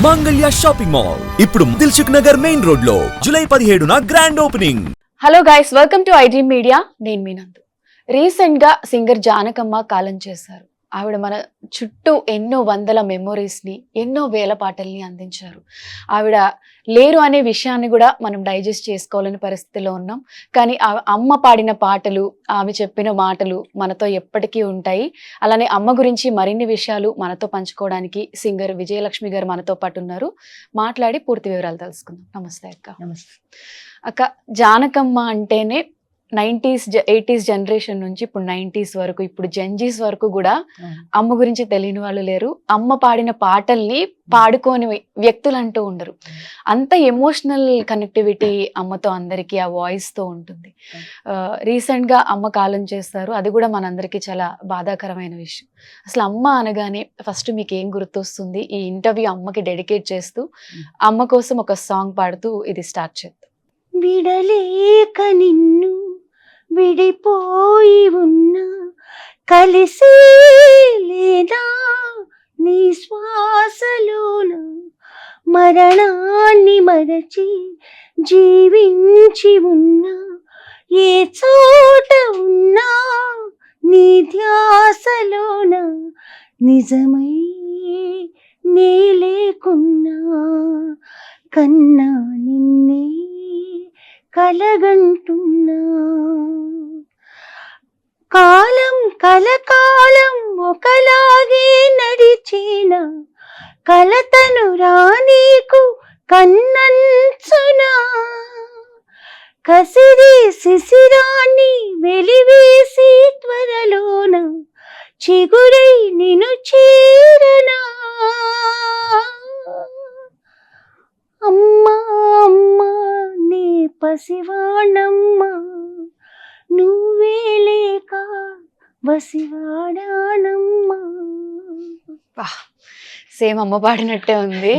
Mangalya shopping mall ఇప్పుడు Dilsukh Nagar main road లో July 17న grand opening. Hello guys, welcome to iDream Media. నేను మీ నందు. రీసెంట్ గా సింగర్ జానకమ్మ కాలం చేశారు. ఆవిడ మన చుట్టూ ఎన్నో వందల మెమొరీస్ ని, ఎన్నో వేల పాటల్ని అందించారు. ఆవిడ లేరు అనే విషయాన్ని కూడా మనం డైజెస్ట్ చేసుకోవాలని పరిస్థితిలో ఉన్నాం. కానీ అమ్మ పాడిన పాటలు, ఆమె చెప్పిన మాటలు మనతో ఎప్పటికీ ఉంటాయి. అలానే అమ్మ గురించి మరిన్ని విషయాలు మనతో పంచుకోవడానికి సింగర్ విజయలక్ష్మి గారు మనతో పాటు ఉన్నారు. మాట్లాడి పూర్తి వివరాలు తెలుసుకుందాం. నమస్తే అక్క. నమస్తే అక్క, జానకమ్మ అంటేనే 90s 80s జనరేషన్ నుంచి ఇప్పుడు 90s వరకు, ఇప్పుడు జెన్జీస్ వరకు కూడా అమ్మ గురించి తెలియని వాళ్ళు లేరు. అమ్మ పాడిన పాటల్ని పాడుకోని వ్యక్తులు అంటూ ఉండరు. అంత ఎమోషనల్ కనెక్టివిటీ అమ్మతో అందరికీ ఆ వాయిస్ తో ఉంటుంది. రీసెంట్ గా అమ్మ కాలం చేస్తారు. అది కూడా మనందరికీ చాలా బాధాకరమైన విషయం. అసలు అమ్మ అనగానే ఫస్ట్ మీకు ఏం గుర్తొస్తుంది? ఈ ఇంటర్వ్యూ అమ్మకి డెడికేట్ చేస్తూ అమ్మ కోసం ఒక సాంగ్ పాడుతూ ఇది స్టార్ట్ చేద్దాం. విడలేక నిన్ను విడిపోయి ఉన్నా, కలిసి లేదా నీ శ్వాసలోన, మరణాన్ని మరచి జీవించి ఉన్నా, ఏ చోట ఉన్నా నీ ధ్యాసలోన, నిజమై నే లేకున్నా కన్నా నిన్నే కలగంటున్నా. కాలం కలకాలం ఒకలాగే నడిచేనా, కలతను రానీకు కన్నంచునా, కసిరి శిశిరాన్ని వెలివేసి త్వరలోన చిగురై నిను చేరనా. అమ్మా అమ్మా నీ పసివాణమ్మా, నువ్వే లేక వసివాడానమ్మా. సేమ్ అమ్మ పాడినట్టే ఉంది.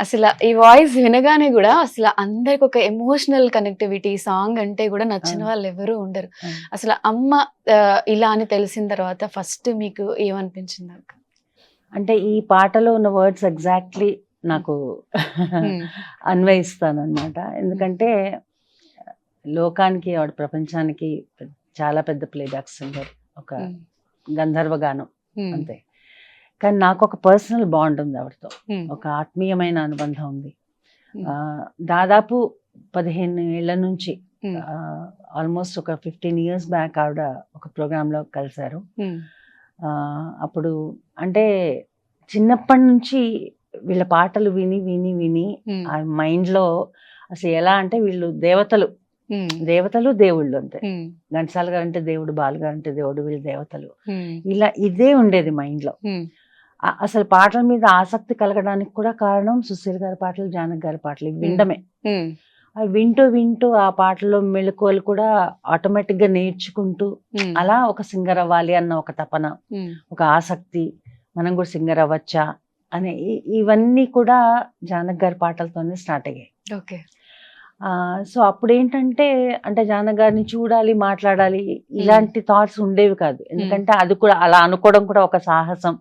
అసలు ఈ వాయిస్ వినగానే కూడా అసలు అందరికి ఒక ఎమోషనల్ కనెక్టివిటీ. సాంగ్ అంటే కూడా నచ్చిన వాళ్ళు ఎవరు ఉండరు. అసలు అమ్మ ఇలా అని తెలిసిన తర్వాత ఫస్ట్ మీకు ఏమనిపించింది అక్క? అంటే ఈ పాటలో ఉన్న వర్డ్స్ ఎగ్జాక్ట్లీ నాకు అన్వయిస్తానన్నమాట. ఎందుకంటే లోకానికి, ఆవిడ ప్రపంచానికి చాలా పెద్ద ప్లేబ్యాక్ సింగర్, ఒక గంధర్వ గానం అంతే. కానీ నాకు ఒక పర్సనల్ బాండ్ ఉంది ఆవిడతో, ఒక ఆత్మీయమైన అనుబంధం ఉంది. దాదాపు 15 ఏళ్ల నుంచి, ఆల్మోస్ట్ ఒక 15 years బ్యాక్ ఆవిడ ఒక ప్రోగ్రాంలో కలిశారు. అప్పుడు అంటే చిన్నప్పటి నుంచి వీళ్ళ పాటలు విని విని విని ఆ మైండ్లో అసలు ఎలా అంటే వీళ్ళు దేవతలు దేవుళ్ళు అంతే. ఘంటసాల గారు అంటే దేవుడు, బాలు గారు అంటే దేవుడు, వీళ్ళు దేవతలు. ఇలా ఇదే ఉండేది మైండ్లో. అసలు పాటల మీద ఆసక్తి కలగడానికి కూడా కారణం సుశీల్ గారి పాటలు, జానకి గారి పాటలు వినడమే. అవి వింటూ వింటూ ఆ పాటల్లో మెళకువలు కూడా ఆటోమేటిక్గా నేర్చుకుంటూ అలా ఒక సింగర్ అవ్వాలి అన్న ఒక తపన, ఒక ఆసక్తి, మనం కూడా సింగర్ అవ్వచ్చా అనే ఇవన్నీ కూడా జానకి గారి పాటలతోనే స్టార్ట్ అయ్యాయి. ఓకే. సో అప్పుడు ఏంటంటే, అంటే జానకి గారిని చూడాలి, మాట్లాడాలి, ఇలాంటి థాట్స్ ఉండేవి కాదు. ఎందుకంటే అది కూడా అలా అనుకోవడం కూడా ఒక సాహసం.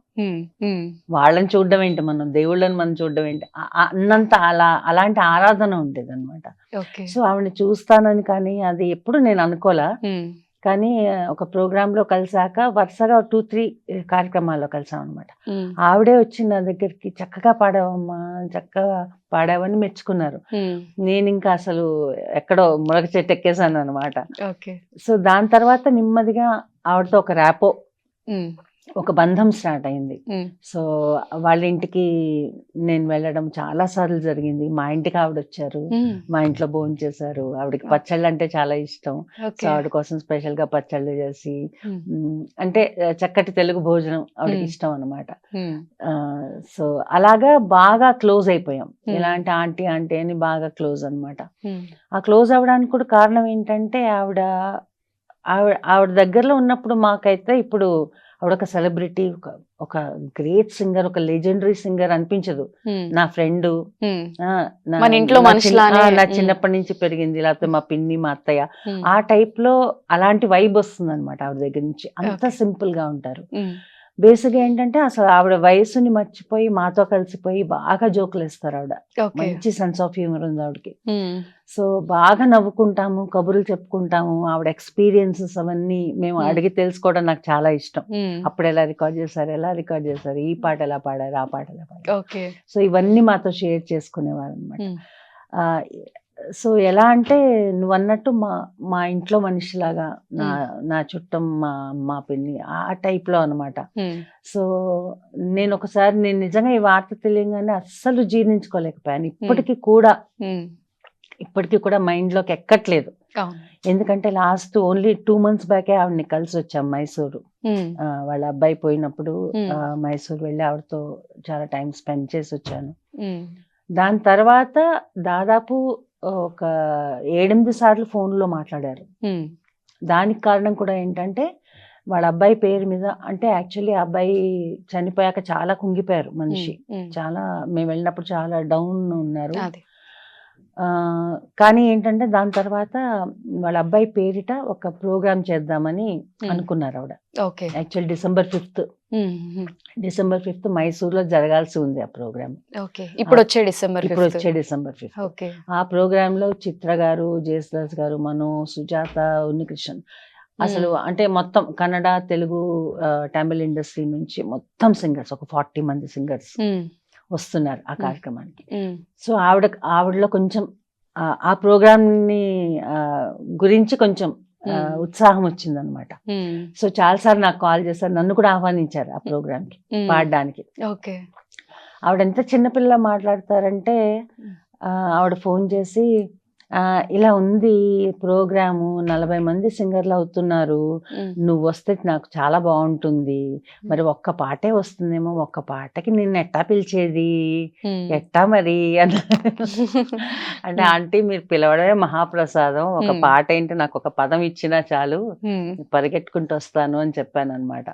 వాళ్ళని చూడడం ఏంటి, మనం దేవుళ్ళని మనం చూడడం ఏంటి అన్నంత అలాంటి ఆరాధన ఉండేది అనమాట. సో ఆవిడని చూస్తానని కానీ అది ఎప్పుడు నేను అనుకోలా. కానీ ఒక ప్రోగ్రాంలో కలిసాక వరుసగా 2-3 కార్యక్రమాల్లో కలిసాం అనమాట. ఆవిడే వచ్చి నా దగ్గరికి, చక్కగా పాడావమ్మా, చక్కగా పాడావని మెచ్చుకున్నారు. నేను ఇంకా అసలు ఎక్కడో మునగ చెట్టు ఎక్కేసాను అనమాట. సో దాని తర్వాత నెమ్మదిగా ఆవిడతో ఒక ర్యాపో, ఒక బంధం స్టార్ట్ అయింది. సో వాళ్ళ ఇంటికి నేను వెళ్ళడం చాలా సార్లు జరిగింది. మా ఇంటికి ఆవిడ వచ్చారు, మా ఇంట్లో భోజనం చేశారు. ఆవిడకి పచ్చళ్ళు అంటే చాలా ఇష్టం. సో ఆవిడ కోసం స్పెషల్ గా పచ్చళ్ళు చేసి, అంటే చక్కటి తెలుగు భోజనం ఆవిడకి ఇష్టం అనమాట. సో అలాగా బాగా క్లోజ్ అయిపోయాం. ఎలా అంటే ఆంటీ ఆంటీ అని బాగా క్లోజ్ అనమాట. ఆ క్లోజ్ అవ్వడానికి కూడా కారణం ఏంటంటే ఆవిడ దగ్గరలో ఉన్నప్పుడు మాకైతే, ఇప్పుడు ఆవిడ ఒక సెలబ్రిటీ, ఒక గ్రేట్ సింగర్, ఒక లెజెండరీ సింగర్ అనిపించదు. నా ఫ్రెండ్, నా చిన్నప్పటి నుంచి పెరిగింది, లేకపోతే మా పిన్ని, మా అత్తయ్య, ఆ టైప్ లో అలాంటి వైబ్ వస్తుంది అనమాట ఆవిడ దగ్గర నుంచి. అంత సింపుల్ గా ఉంటారు. బేసిక్గా ఏంటంటే అసలు ఆవిడ వయసుని మర్చిపోయి మాతో కలిసిపోయి బాగా జోకులు వేస్తారు ఆవిడ. ఓకే. మంచి సెన్స్ ఆఫ్ హ్యూమర్ ఉంది ఆవిడకి. సో బాగా నవ్వుకుంటాము, కబుర్లు చెప్పుకుంటాము. ఆవిడ ఎక్స్పీరియన్సెస్ అవన్నీ మేము అడిగి తెలుసుకోవడం నాకు చాలా ఇష్టం. అప్పుడు ఎలా రికార్డ్ చేశారు, ఈ పాట ఎలా పాడారు, ఆ పాట ఎలా పాడారు. ఓకే. సో ఇవన్నీ మాతో షేర్ చేసుకునేవారు అనమాట. సో ఎలా అంటే నువ్వు అన్నట్టు మా ఇంట్లో మనిషిలాగా, నా చుట్టం, మా అమ్మ, పిన్ని, ఆ టైప్లో అనమాట. సో నేను నిజంగా ఈ వార్త తెలియగానే అస్సలు జీర్ణించుకోలేకపోయాను. ఇప్పటికీ కూడా మైండ్లోకి ఎక్కట్లేదు. ఎందుకంటే లాస్ట్ ఓన్లీ 2 months బ్యాకే ఆవిడని కలిసి వచ్చాం మైసూరు. వాళ్ళ అబ్బాయి పోయినప్పుడు మైసూరు వెళ్ళి ఆవిడతో చాలా టైం స్పెండ్ చేసి వచ్చాను. దాని తర్వాత దాదాపు ఒక 7-8 సార్లు ఫోన్లో మాట్లాడారు. దానికి కారణం కూడా ఏంటంటే వాళ్ళ అబ్బాయి పేరు మీద, అంటే యాక్చువల్లీ ఆ అబ్బాయి చనిపోయాక చాలా కుంగిపోయారు మనిషి. చాలా, మేము వెళ్ళినప్పుడు చాలా డౌన్ ఉన్నారు. కానీ ఏంటంటే దాని తర్వాత వాళ్ళ అబ్బాయి పేరిట ఒక ప్రోగ్రామ్ చేద్దామని అనుకున్నారు ఆవిడ. యాక్చువల్ December 5th మైసూర్లో జరగాల్సి ఉంది ఆ ప్రోగ్రామ్. ఇప్పుడు వచ్చే December 5th. ఆ ప్రోగ్రామ్ లో చిత్ర గారు, జేసుదాస్ గారు, మనో, సుజాత, ఉన్నికృష్ణన్, అసలు అంటే మొత్తం కన్నడ, తెలుగు, తమిళ ఇండస్ట్రీ నుంచి మొత్తం సింగర్స్, ఒక 40 మంది సింగర్స్ వస్తున్నారు ఆ కార్యక్రమానికి. సో ఆవిడలో కొంచెం ఆ ప్రోగ్రామ్ ని గురించి కొంచెం ఉత్సాహం వచ్చిందనమాట. సో చాలాసార్లు నాకు కాల్ చేశారు, నన్ను కూడా ఆహ్వానించారు ఆ ప్రోగ్రామ్ కి పాడడానికి. ఆవిడ ఎంత చిన్నపిల్ల మాట్లాడతారంటే ఆవిడ ఫోన్ చేసి, ఇలా ఉంది ప్రోగ్రాము, 40 మంది సింగర్లు అవుతున్నారు, నువ్వు వస్తే నాకు చాలా బాగుంటుంది, మరి ఒక్క పాటే వస్తుందేమో, ఒక్క పాటకి నిన్ను ఎట్టా పిలిచేది, ఎట్టా మరి అంటే ఆంటీ మీరు పిలవడమే మహాప్రసాదం, ఒక పాట ఏంటి, నాకు ఒక పదం ఇచ్చినా చాలు, పరిగెట్టుకుంటూ వస్తాను అని చెప్పాను అనమాట.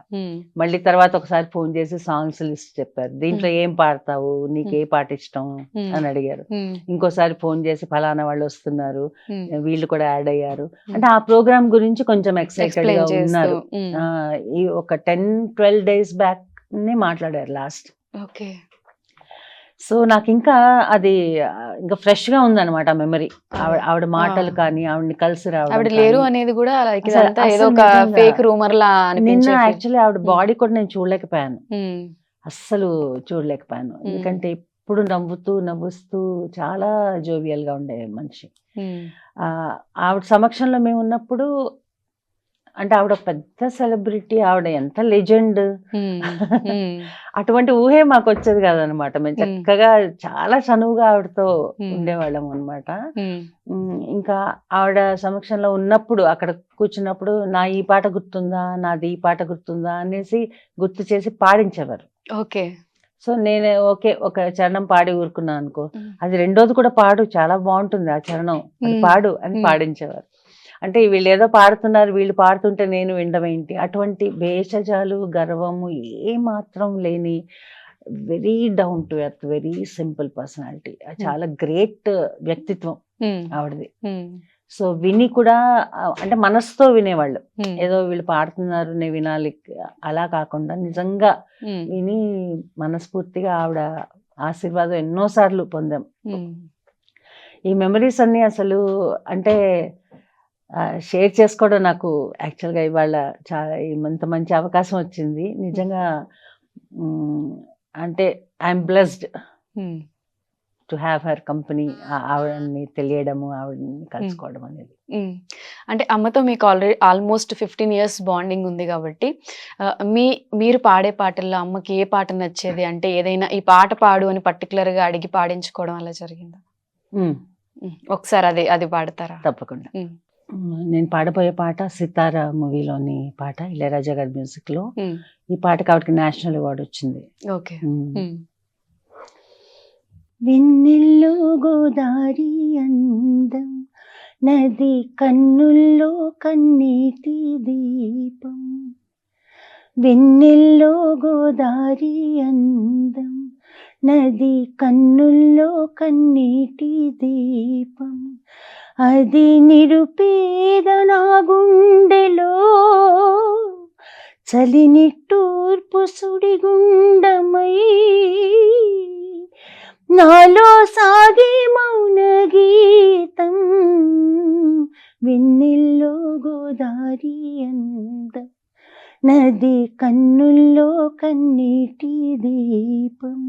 మళ్ళీ తర్వాత ఒకసారి ఫోన్ చేసి సాంగ్స్ లిస్ట్ చెప్పారు, దీంట్లో ఏం పాడతావు, నీకు ఏ పాట ఇష్టం అని అడిగారు. ఇంకోసారి ఫోన్ చేసి ఫలానా వాళ్ళు వస్తున్నారు, వీళ్ళు కూడా యాడ్ అయ్యారు అంటే ఆ ప్రోగ్రామ్ గురించి కొంచెం ఎక్సైటెడ్ గా ఉన్నారు. ఈ ఒక 10-12 days బ్యాక్ మాట్లాడారు లాస్ట్. సో నాకు ఇంకా అది ఇంకా ఫ్రెష్ గా ఉందన్నమాట మెమరీ. ఆవిడ మాటలు కానీ, ఆవిడని కలిసి రావడం లేరు అనేది కూడా నిన్న యాక్చువల్లీ ఆవిడ బాడీ కూడా నేను చూడలేకపోయాను, అస్సలు చూడలేకపోయాను. ఎందుకంటే ఇప్పుడు నవ్వుస్తూ చాలా జోవియల్ గా ఉండే మనిషి. ఆవిడ సమక్షంలో మేము ఉన్నప్పుడు, అంటే ఆవిడ పెద్ద సెలబ్రిటీ, ఆవిడ ఎంత లెజెండ్, అటువంటి ఊహే మాకు వచ్చేది కాదనమాట. మేము చక్కగా చాలా చనువుగా ఆవిడతో ఉండేవాళ్ళం అనమాట. ఇంకా ఆవిడ సమక్షంలో ఉన్నప్పుడు, అక్కడ కూర్చున్నప్పుడు, నా ఈ పాట గుర్తుందా, నాది ఈ పాట గుర్తుందా అనేసి గుర్తు చేసి పాడించేవారు. సో నేను ఒక చరణం పాడి ఊరుకున్నాను అనుకో, అది రెండోది కూడా పాడు, చాలా బాగుంటుంది ఆ చరణం, అది పాడు అని పాడించేవారు. అంటే వీళ్ళు ఏదో పాడుతున్నారు, వీళ్ళు పాడుతుంటే నేను వినడం ఏంటి, అటువంటి భేషజాలు, గర్వము ఏ మాత్రం లేని very down to earth, very simple personality. చాలా గ్రేట్ వ్యక్తిత్వం ఆవిడది. సో విని కూడా, అంటే మనసుతో వినేవాళ్ళు, ఏదో వీళ్ళు పాడుతున్నారు నేను వినాలి అలా కాకుండా నిజంగా విని మనస్ఫూర్తిగా ఆవిడ ఆశీర్వాదం ఎన్నోసార్లు పొందాం. ఈ మెమరీస్ అన్ని అసలు అంటే షేర్ చేసుకోవడం నాకు యాక్చువల్గా ఇవాళ చాలా ఇంత మంచి అవకాశం వచ్చింది నిజంగా. అంటే I'm blessed to have her company. ఆవిడని తెలియడము, ఆవిడని కలుసుకోవడం అనేది. అంటే అమ్మతో మీకు ఆల్మోస్ట్ 15 years బాండింగ్ ఉంది కాబట్టి, మీరు పాడే పాటల్లో అమ్మకి ఏ పాట నచ్చేది, అంటే ఏదైనా ఈ పాట పాడు అని పర్టికులర్ గా అడిగి పాడించుకోవడం అలా జరిగిందా? ఒకసారి అది పాడతారా? తప్పకుండా. నేను పాడబోయే పాట సితారా మూవీలోని పాట, ఇళయరాజా గారి మ్యూజిక్ లో. ఈ పాటకి ఆవిడకి నేషనల్ అవార్డు వచ్చింది. వెన్నెల్లో గోదారి అందం, నది కన్నుల్లో కన్నీటి దీపం. వెన్నెల్లో గోదారి అందం, నది కన్నుల్లో కన్నీటి దీపం. అది నిరుపేద నా గుండెలో చలినిట్టూర్పు సుడిగుండమై నాలో సాగే మౌన గీతం, వెన్నెల్లో గోదారి అందం, నది కన్నుల్లో కన్నీటి దీపం,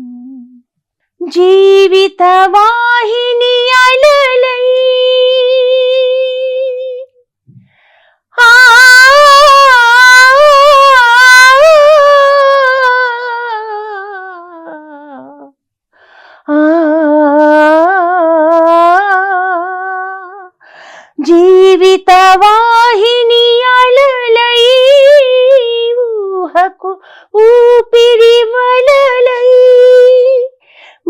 జీవిత వాహిని అలలై ఆ జీవిత వాహిని అలలై ఊహకు ఊపిరి వలలై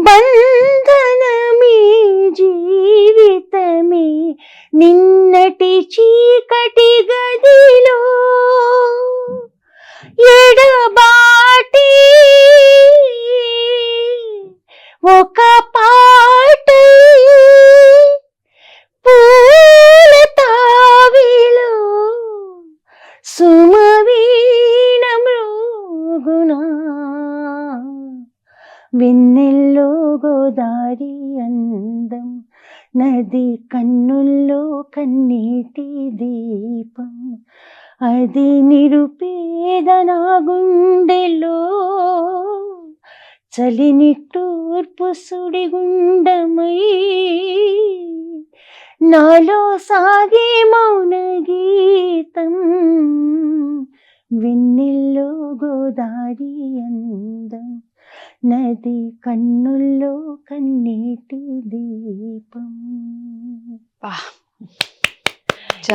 బంధనమే జీవితమే నిన్నటి చీకటి గదిలో ఎడబాటి ఒక పాట పూల తావిలో సుమవీణ మృగునా, వెన్నెల్లో గోదారి అందం, నది కన్నుల్లో కన్నీటి దీపం, అది నిరుపేద నా గుండెలో చలినిట్టూర్పు సుడిగుండమై నాలో సాగే మౌన గీతం, వెన్నెల్లో గోదారి అందం, నది కన్నుల్లో కన్నీటి దీపం.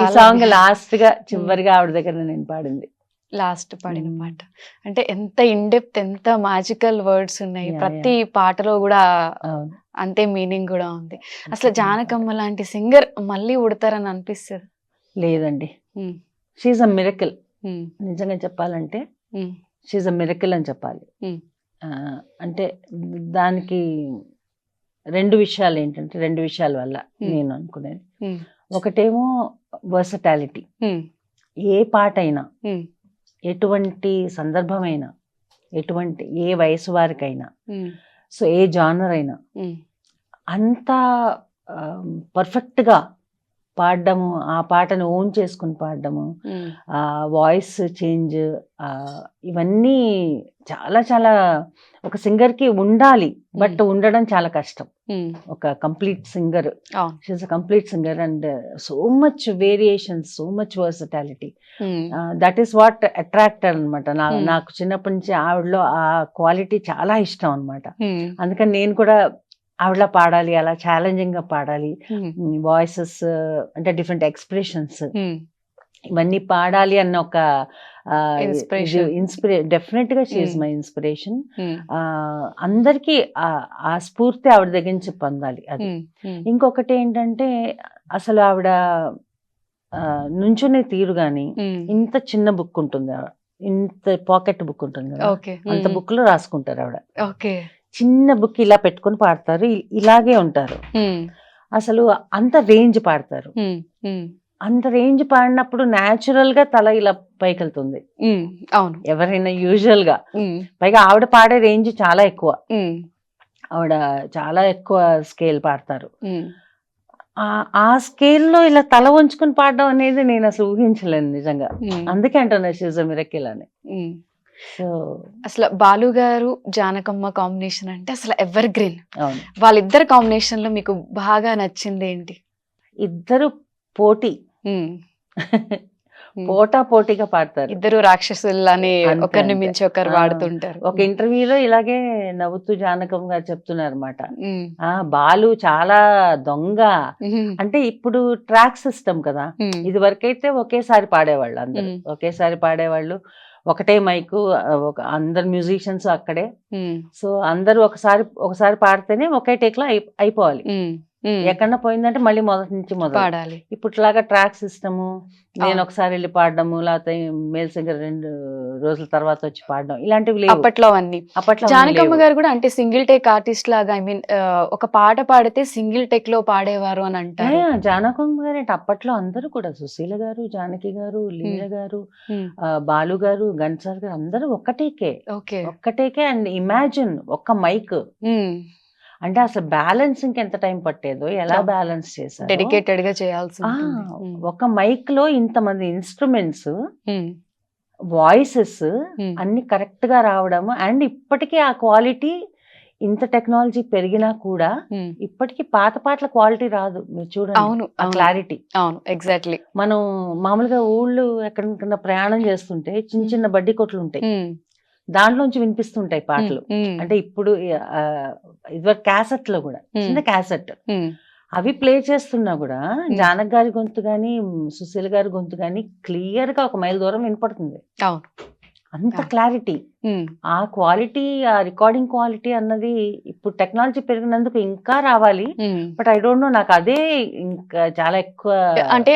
ఈ సాంగ్ లాస్ట్ గా చివరిగా ఆవిడ దగ్గర నేను పాడింది. లాస్ట్ పాడిన పాట అంటే ఎంత ఇన్డెప్త్, ఎంత మ్యాజికల్ వర్డ్స్ ఉన్నాయి. ప్రతి పాటలో కూడా అంతే మీనింగ్ కూడా ఉంది. అసలు జానకమ్మ లాంటి సింగర్ మళ్ళీ ఉడతారని అనిపిస్తుంది? లేదండి, షీఈ్ అ మిరకిల్. నిజంగా చెప్పాలంటే షీఈ్ అ మిరకిల్ అని చెప్పాలి. అంటే దానికి రెండు విషయాలు ఏంటంటే, రెండు విషయాల వల్ల నేను అనుకునేది. ఒకటేమో వర్సటాలిటీ. ఏ పాట అయినా, ఎటువంటి సందర్భమైనా, ఎటువంటి ఏ వయసు వారికైనా, సో ఏ జానర్ అయినా అంత పర్ఫెక్ట్గా పాడడము, ఆ పాటను ఓన్ చేసుకుని పాడడము, ఆ వాయిస్ చేంజ్, ఇవన్నీ చాలా చాలా ఒక సింగర్కి ఉండాలి. బట్ ఉండడం చాలా కష్టం. ఒక complete singer, she's a complete singer and so much variations, so much versatility. That is what attractor అనమాట. నాకు చిన్నప్పటి నుంచి ఆవిడలో ఆ క్వాలిటీ చాలా ఇష్టం అనమాట. అందుకని నేను కూడా ఆవిడలా పాడాలి, అలా ఛాలెంజింగ్ గా పాడాలి. వాయిసెస్ అంటే డిఫరెంట్ ఎక్స్ప్రెషన్స్, ఇవన్నీ పాడాలి అన్న ఒక డెఫినెట్ గా షీఈస్ మై ఇన్స్పిరేషన్. అందరికీ ఆ స్ఫూర్తి ఆవిడ దగ్గర నుంచి పొందాలి. అది ఇంకొకటి ఏంటంటే, అసలు ఆవిడ నుంచునే తీరు గాని, ఇంత చిన్న బుక్ ఉంటుంది, ఇంత పాకెట్ బుక్ ఉంటుంది కదా, అంత బుక్ లో రాసుకుంటారు ఆవిడ. చిన్న బుక్ ఇలా పెట్టుకొని పాడతారు, ఇలాగే ఉంటారు. అసలు అంత రేంజ్ పాడతారు. అంత రేంజ్ పాడినప్పుడు న్యాచురల్ గా తల ఇలా పైకి వెళ్తుంది. అవును, ఎవరైనా యూజువల్ గా. పైగా ఆవిడ పాడే రేంజ్ చాలా ఎక్కువ, ఆవిడ చాలా ఎక్కువ స్కేల్ పాడతారు. ఆ స్కేల్లో ఇలా తల వంచుకొని పాడడం అనేది నేను అసలు ఊహించలేను నిజంగా. అందుకే అంటున్నా షీఈ్ ఎ మిరకిల్ అని. సో అసలు బాలు గారు జానకమ్మ కాంబినేషన్ అంటే అసలు ఎవర్ గ్రీన్. వాళ్ళిద్దరు కాంబినేషన్ లో మీకు బాగా నచ్చింది ఏంటి? ఇద్దరు పోటీ, పోటీగా పాడతారు. ఇద్దరు రాక్షసులని ఒకరిని మించి ఒకరు వాడుతుంటారు. ఒక ఇంటర్వ్యూలో ఇలాగే నవ్వుతూ జానకమ్మ గారు చెప్తున్నారు అనమాట, బాలు చాలా దొంగ అంటే. ఇప్పుడు ట్రాక్ సిస్టమ్ కదా, ఇది వరకైతే ఒకేసారి పాడేవాళ్ళు, అందరు ఒకేసారి పాడేవాళ్ళు, ఒకటే మైకు, అందరు మ్యూజిషియన్స్ అక్కడే. సో అందరూ ఒకసారి పాడితేనే ఒకే టేక్ లో అయిపోవాలి. ఎక్కడన్నా పోయిందంటే మళ్ళీ మొదటి నుంచి మొదలు పాడాలి. ఇప్పట్లాగా ట్రాక్ సిస్టము, నేను ఒకసారి వెళ్ళి పాడడము, లేకపోతే మేల్ సింగర్ 2 రోజుల తర్వాత వచ్చి పాడడం, ఇలాంటివి లేవు అప్పట్లో అన్ని. అప్పట్లో. జానకమ్మ గారు కూడా అంటే సింగిల్ టేక్ ఆర్టిస్ట్ లాగా, ఐ మీన్ ఒక పాట పాడితే సింగిల్ టేక్ లో పాడేవారు అని అంటారు. జానకమ్మ గారు అంటే అప్పట్లో అందరూ కూడా, సుశీల గారు, జానకి గారు, లీల గారు, బాలు గారు, ఘంటసాల గారు, అందరూ ఒక్కటేకే. ఒక్కటేకే. అండ్ ఇమాజిన్ ఒక్క మైక్ అంటే అసలు బ్యాలెన్సింగ్ ఎంత టైం పట్టేదో, ఎలా బ్యాలెన్స్ చేశారు, డెడికేటెడ్ గా చేయాల్సి. ఒక మైక్ లో ఇంతమంది ఇన్స్ట్రుమెంట్స్, వాయిసెస్ అన్ని కరెక్ట్ గా రావడము. అండ్ ఇప్పటికీ ఆ క్వాలిటీ, ఇంత టెక్నాలజీ పెరిగినా కూడా ఇప్పటికీ పాత పాటల క్వాలిటీ రాదు. మీరు చూడండి. అవును, క్లారిటీ. అవును, ఎగ్జాక్ట్లీ. మనం మామూలుగా ఊళ్ళు ఎక్కడికన్నా ప్రయాణం చేస్తుంటే చిన్న చిన్న బడ్డీ కొట్లు ఉంటాయి, దాంట్లోంచి వినిపిస్తుంటాయి పాటలు. అంటే ఇప్పుడు ఇదివరకు క్యాసెట్ లో కూడా, చిన్న క్యాసెట్, అవి ప్లే చేస్తున్నా కూడా జానక్ గారి గొంతు గాని, సుశీల గారి గొంతు గాని క్లియర్ గా 1 మైల్ దూరం వినపడుతుంది. అంత క్లారిటీ. ఆ క్వాలిటీ, ఆ రికార్డింగ్ క్వాలిటీ అన్నది ఇప్పుడు టెక్నాలజీ పెరిగినందుకు ఇంకా రావాలి. బట్ ఐ డోంట్ నో, నాకు అదే ఇంకా చాలా ఎక్కువ. అంటే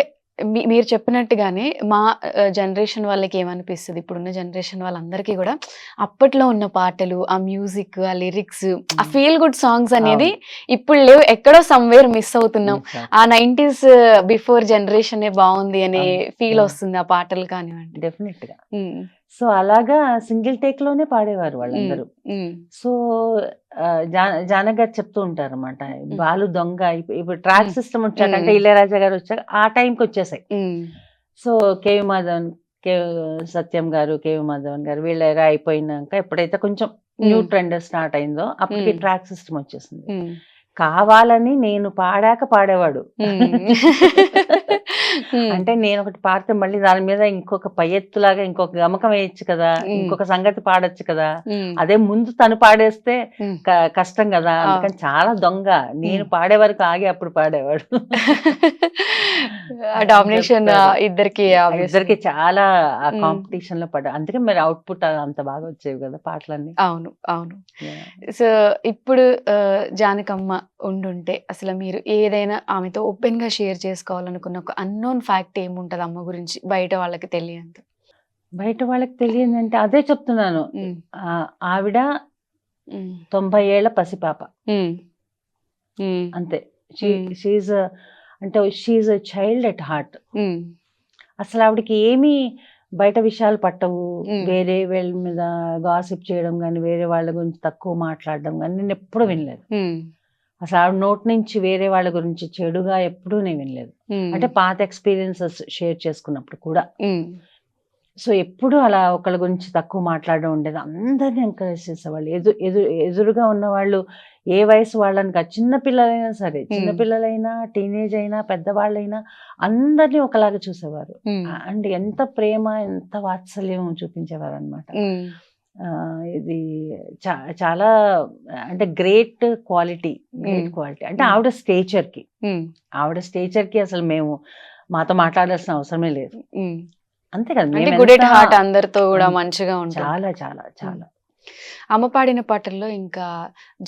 మీరు చెప్పినట్టుగానే మా జనరేషన్ వాళ్ళకి ఏమనిపిస్తుంది, ఇప్పుడున్న జనరేషన్ వాళ్ళందరికీ కూడా అప్పట్లో ఉన్న పాటలు, ఆ మ్యూజిక్, ఆ లిరిక్స్, ఆ ఫీల్ గుడ్ సాంగ్స్ అనేది ఇప్పుడు లేవు, ఎక్కడో సమ్వేర్ మిస్ అవుతున్నాం. ఆ 90s బిఫోర్ జనరేషన్ బాగుంది అనే ఫీల్ వస్తుంది ఆ పాటలు కానివ్వండి. డెఫినెట్ గా. సో అలాగా సింగిల్ టేక్ లోనే పాడేవారు వాళ్ళందరూ. సో జానక్ గారు చెప్తూ ఉంటారు అనమాట, బాలు దొంగ. ఇప్పుడు ట్రాక్ సిస్టమ్ వచ్చాకంటే, ఇళయరాజా గారు వచ్చాక ఆ టైంకి వచ్చేసాయి. సో కేవి మాధవన్, సత్యం గారు, కేవి మాధవన్ గారు వీళ్ళ ఎరా అయిపోయినాక ఎప్పుడైతే కొంచెం న్యూ ట్రెండ్ స్టార్ట్ అయిందో అప్పటికి ట్రాక్ సిస్టమ్ వచ్చేసింది. కావాలని నేను పాడాక పాడేవాడు. అంటే నేను ఒకటి పాడితే మళ్ళీ దాని మీద ఇంకొక పై ఎత్తులాగా ఇంకొక గమకం వేయచ్చు కదా, ఇంకొక సంగతి పాడొచ్చు కదా, అదే ముందు తను పాడేస్తే కష్టం కదా. అందుకని చాలా దొంగ, నేను పాడే వరకు ఆగి అప్పుడు పాడేవాడు. డామినేషన్ ఇద్దరికి చాలా ఆ కాంపిటీషన్ లో పడ్డా. అందుకే మరి అవుట్పుట్ అంత బాగా వచ్చేవి కదా పాటలన్నీ. అవును, అవును. సో ఇప్పుడు జానకమ్మ ఉండుంటే అసలు మీరు ఏదైనా ఆమెతో ఓపెన్ గా షేర్ చేసుకోవాలనుకున్న ఒక అన్నోన్ ఫ్యాక్ట్ ఏముంటది అమ్మ గురించి, బయట వాళ్ళకి తెలియదు? బయట వాళ్ళకి తెలియదంటే అదే చెప్తున్నాను, ఆవిడ 90 ఏళ్ల పసిపాప అంతే. She's a child at heart. అసలు ఆవిడకి ఏమీ బయట విషయాలు పట్టవు. వేరే వాళ్ళ మీద గాసిప్ చేయడం కానీ, వేరే వాళ్ళ గురించి తక్కువ మాట్లాడడం కానీ నేను ఎప్పుడు వినలేదు. అసలు ఆవిడ నోటి నుంచి వేరే వాళ్ళ గురించి చెడుగా ఎప్పుడూ నేను వినలేదు. అంటే పాత ఎక్స్పీరియన్సెస్ షేర్ చేసుకున్నప్పుడు కూడా. సో ఎప్పుడు అలా ఒకళ్ళ గురించి తక్కువ మాట్లాడడం ఉండేది. అందరినీ ఎంకరేజ్ చేసేవాళ్ళు. ఎదురుగా ఉన్న వాళ్ళు ఏ వయసు వాళ్ళని కాదు, చిన్నపిల్లలైనా సరే, చిన్నపిల్లలైనా, టీనేజ్ అయినా, పెద్దవాళ్ళైనా అందరినీ ఒకలాగా చూసేవారు. అండ్ ఎంత ప్రేమ, ఎంత వాత్సల్యం చూపించేవారు అనమాట. ఇది చాలా అంటే గ్రేట్ క్వాలిటీ. అంటే ఆవిడ స్టేచర్కి అసలు మాతో మాట్లాడాల్సిన అవసరమే లేదు. అంతే కదా, అందరితో కూడా మంచిగా ఉంటుంది. చాలా చాలా చాలా. అమ్మ పాడిన పాటల్లో ఇంకా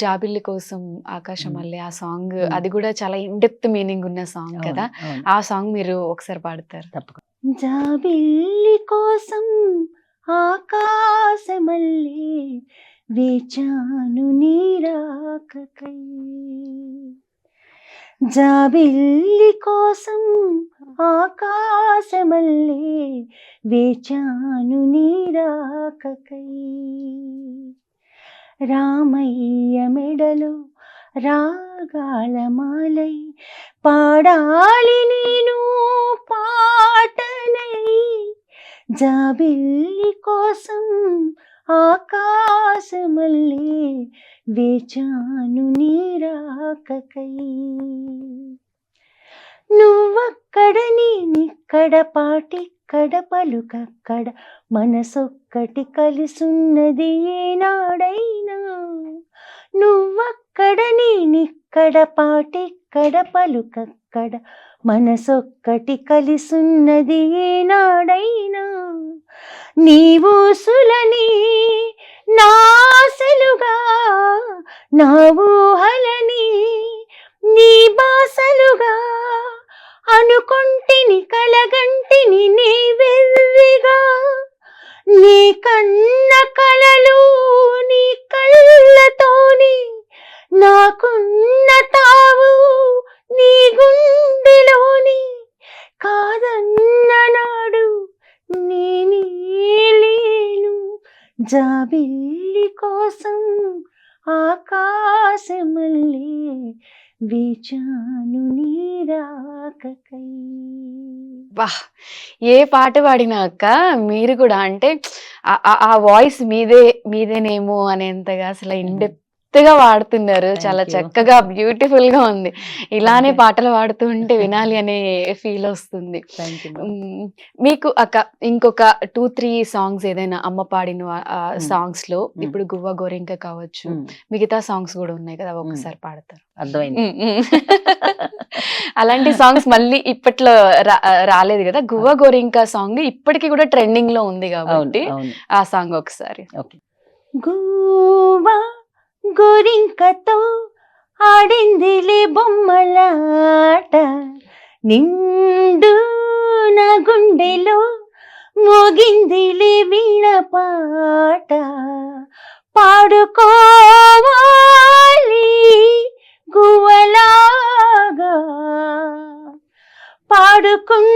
జాబిల్లి కోసం ఆకాశం మళ్ళీ ఆ సాంగ్, అది కూడా చాలా ఇన్ డెప్త్ మీనింగ్ ఉన్న సాంగ్ కదా. ఆ సాంగ్ మీరు ఒకసారి పాడతారు? తప్పకుండా. జాబిల్లి కోసం ఆకాశమల్లే వేచాను నీరాకకై, జాబిల్లి కోసం ఆకాశమల్లే వేచాను నీరాకకై, రామయ్య మెడలో రాగాలమాలై పాడాలి నేను పాటనై, జాబిల్లి కోసం ఆకాశమల్లే వేచాను నీరాకకై, నువ్వక్కడని నిక్కడ పాటిక్కడ పలుకక్కడ మనసొక్కటి కలిసున్నది ఏనాడైనా, నువ్వక్కడని నిక్కడ పాటిక్కడ పలుకక్కడ మనసొక్కటి కలిసున్నది ఏనాడైనా, నీవు సులని నాసలుగా నా ఊహలని నీ బా నీ వెర్రిగా నీ కన్న కలలు నీ కళ్ళతోని నాకున్న తావు నీ గుండెలోని కాదన్న నాడు నేనే లేను జాబిల్లి కోసం ఆకాశమల్లే వేచాను నీరాకకై. వా ఏ పాట పాడినా అక్క మీరు కూడా అంటే ఆ వాయిస్ మీదేనేమో అనేంతగా అసలు ఇండెప్త్ గా వాడుతున్నారు. చాలా చక్కగా బ్యూటిఫుల్ గా ఉంది. ఇలానే పాటలు పాడుతూ ఉంటే వినాలి అనే ఫీల్ వస్తుంది. మీకు అక్క ఇంకొక 2-3 సాంగ్స్ ఏదైనా అమ్మ పాడిన సాంగ్స్ లో ఇప్పుడు గువ్వ గోరింక కావచ్చు, మిగతా సాంగ్స్ కూడా ఉన్నాయి కదా, ఒకసారి పాడతారు? అర్థమైంది. అలాంటి సాంగ్స్ మళ్ళీ ఇప్పట్లో రాలేదు కదా. గువ్వ గోరింక సాంగ్ ఇప్పటికీ కూడా ట్రెండింగ్ లో ఉంది కాబట్టి ఆ సాంగ్ ఒకసారి. గువ్వ గోరింకతో ఆడిందిలే బొమ్మలాట నిండు నా గుండెలో మోగిందిలే వీణ పాట పాడుకోవాలి గువ్వలాగా పాడుకుంటాను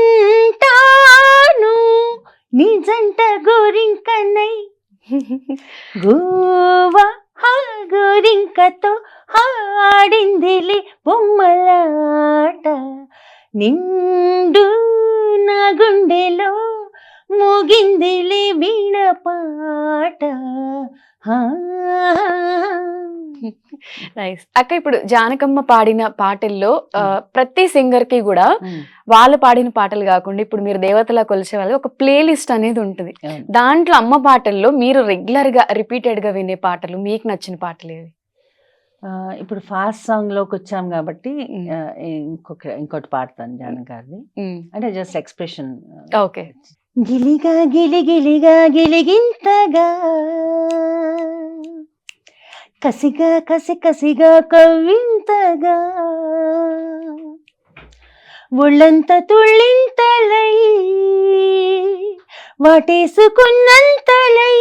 నిజంట గోరింకనై. గువ్వ గోరింకతో ఆడిందిలే బొమ్మలాట నిండు నా గుండెలో మోగిందిలే వీణ పాట. నైస్ అక్క. ఇప్పుడు జానకమ్మ పాడిన పాటల్లో ప్రతి సింగర్ కి కూడా వాళ్ళు పాడిన పాటలు కాకుండా ఇప్పుడు మీరు దేవతలా కొలిచే వాళ్ళకి ఒక ప్లే లిస్ట్ అనేది ఉంటుంది. దాంట్లో అమ్మ పాటల్లో మీరు రెగ్యులర్ గా రిపీటెడ్ గా వినే పాటలు, మీకు నచ్చిన పాటలు ఏవి? ఇప్పుడు ఫాస్ట్ సాంగ్ లోకి వచ్చాం కాబట్టి ఇంకోటి పాడతాను జానకి గారిది. అంటే జస్ట్ ఎక్స్ప్రెషన్. ఓకే. గిలిగా గిలిగిలిగా గిలిగింతగా కసిగా కసి కసిగా కవ్వింతగా ఒళ్ళంత తుళ్ళింతలై వాటేసుకున్నంతలై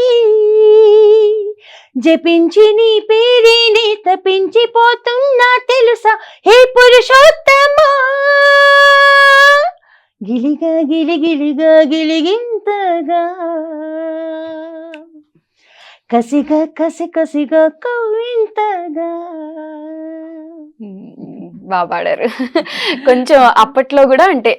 జపించి నీ పేరుని తపించిపోతున్నా తెలుసా హే పురుషోత్తమా. గిలిగా గిలిగిలిగా గిలిగింతగా కసిగా కసి కసిగా కవ్వింతగా. బాగా పాడారు. కొంచెం అప్పట్లో కూడా అంటే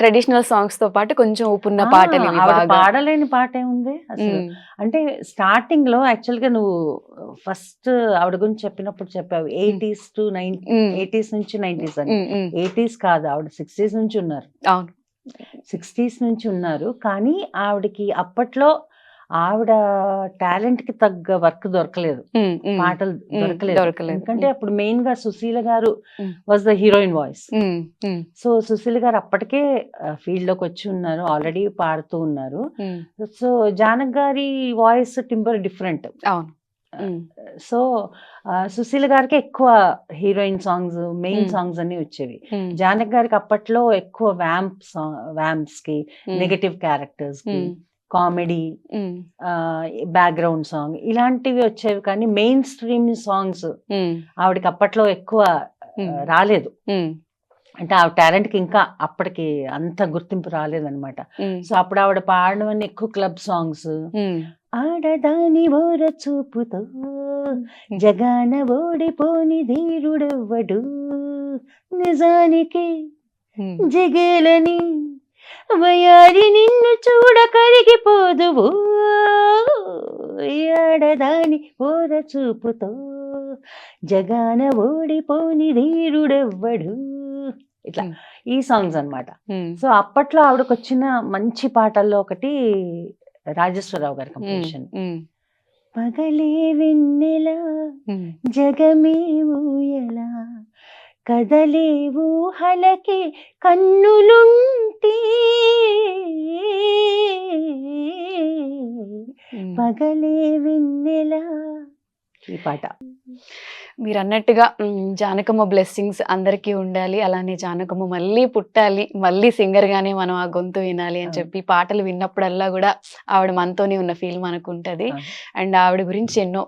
ట్రెడిషనల్ సాంగ్స్ తో పాటు కొంచెం ఊపున్న పాటలు పాడలేని పాట ఏముంది అసలు. అంటే స్టార్టింగ్ లో యాక్చువల్ గా నువ్వు ఫస్ట్ ఆవిడ గురించి చెప్పినప్పుడు చెప్పావు 80s to 80s నుంచి 90s అని. 80s కాదు, ఆవిడ 60s నుంచి ఉన్నారు. అవును, 60s నుంచి ఉన్నారు. కానీ ఆవిడకి అప్పట్లో ఆవిడ టాలెంట్ కి తగ్గ వర్క్ దొరకలేదు, పాటలు దొరకలేదు. ఎందుకంటే అప్పుడు మెయిన్ గా సుశీల గారు was the heroine voice. So Susheela గారు అప్పటికే ఫీల్డ్ లోకి వచ్చి ఉన్నారు, ఆల్రెడీ పాడుతూ ఉన్నారు. సో జానక్ గారి voice timbre different. So Susheela గారికి ఎక్కువ హీరోయిన్ సాంగ్స్, మెయిన్ సాంగ్స్ అన్ని వచ్చేవి. జానక్ గారికి అప్పట్లో ఎక్కువ వ్యాంప్స్ కి, నెగటివ్ క్యారెక్టర్స్ కి, కామెడీ, బ్యాక్గ్రౌండ్ సాంగ్ ఇలాంటివి వచ్చేవి. కానీ మెయిన్ స్ట్రీమ్ సాంగ్స్ ఆవిడకి అప్పట్లో ఎక్కువ రాలేదు. అంటే ఆ టాలెంట్ కి ఇంకా అప్పటికి అంత గుర్తింపు రాలేదన్నమాట. సో అప్పుడు ఆవిడ పాడడం ఎక్కువ క్లబ్ సాంగ్స్. ఆడదాని ఓర చూపుతో జగాన ఓడిపోని ధీరుడెవ్వడు, నిజానికి జగేలని వయారి నిన్ను చూడ కరిగిపోదువు, ఆడదాని ఓర చూపుతో జగాన ఓడిపోని ధీరుడెవ్వడు. ఇట్లా ఈ సాంగ్స్ అన్నమాట. సో అప్పట్లో ఆవిడకు వచ్చిన మంచి పాటల్లో ఒకటి రాజేశ్వరరావు గారి కంపోజిషన్. పగలే వెన్నెలా జగమే ఊయలా కదలే ఊహలకే కన్నులుంటే పగలే వెన్నెలా. ఈ పాట మీరు అన్నట్టుగా జానకమ్మ బ్లెస్సింగ్స్ అందరికీ ఉండాలి, అలానే జానకమ్మ మళ్ళీ పుట్టాలి, మళ్ళీ సింగర్ గానే మనం ఆ గొంతు వినాలి అని చెప్పి పాటలు విన్నప్పుడల్లా కూడా ఆవిడ మనతోనే ఉన్న ఫీల్ మనకు ఉంటది. అండ్ ఆవిడ గురించి ఎన్నో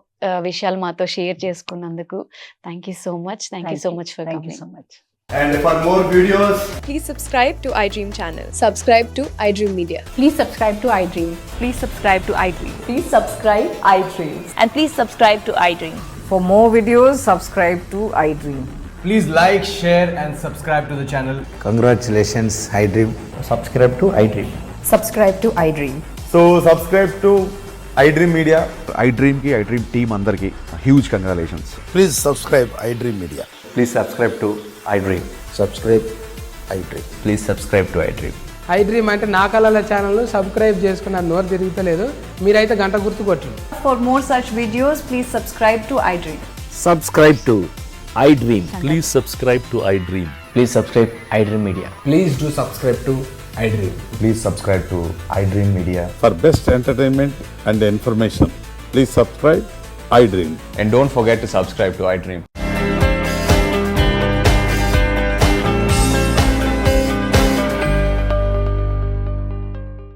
విషయాలు మాతో షేర్ చేసుకున్నందుకు thank you so much. Thank you so much for coming. So much. And for more videos, Please subscribe to iDream channel. Subscribe to iDream Media. Please subscribe to iDream. Please subscribe to iDream. Please subscribe iDream. And please subscribe to iDream. For more videos, subscribe to iDream. please like, share and subscribe to the channel. Congratulations, iDream. Subscribe to iDream. Subscribe to iDream. So subscribe to iDream Media. iDream ki iDream team అందరికి huge congratulations. Please subscribe iDream Media. Please subscribe to iDream. Subscribe iDream. Please subscribe to iDream. iDream అంటే నా కళల channel subscribe చేసుకున్న నోరు తిరుగుతలేదు, మీరైతే గంట గుర్తు కొట్టండి. For more such videos, please subscribe to iDream. Subscribe to iDream. Please subscribe to iDream. Please subscribe iDream Media. Please do subscribe to iDream. Please subscribe to iDream Media. For best entertainment and information, please subscribe iDream. And don't forget to subscribe to iDream.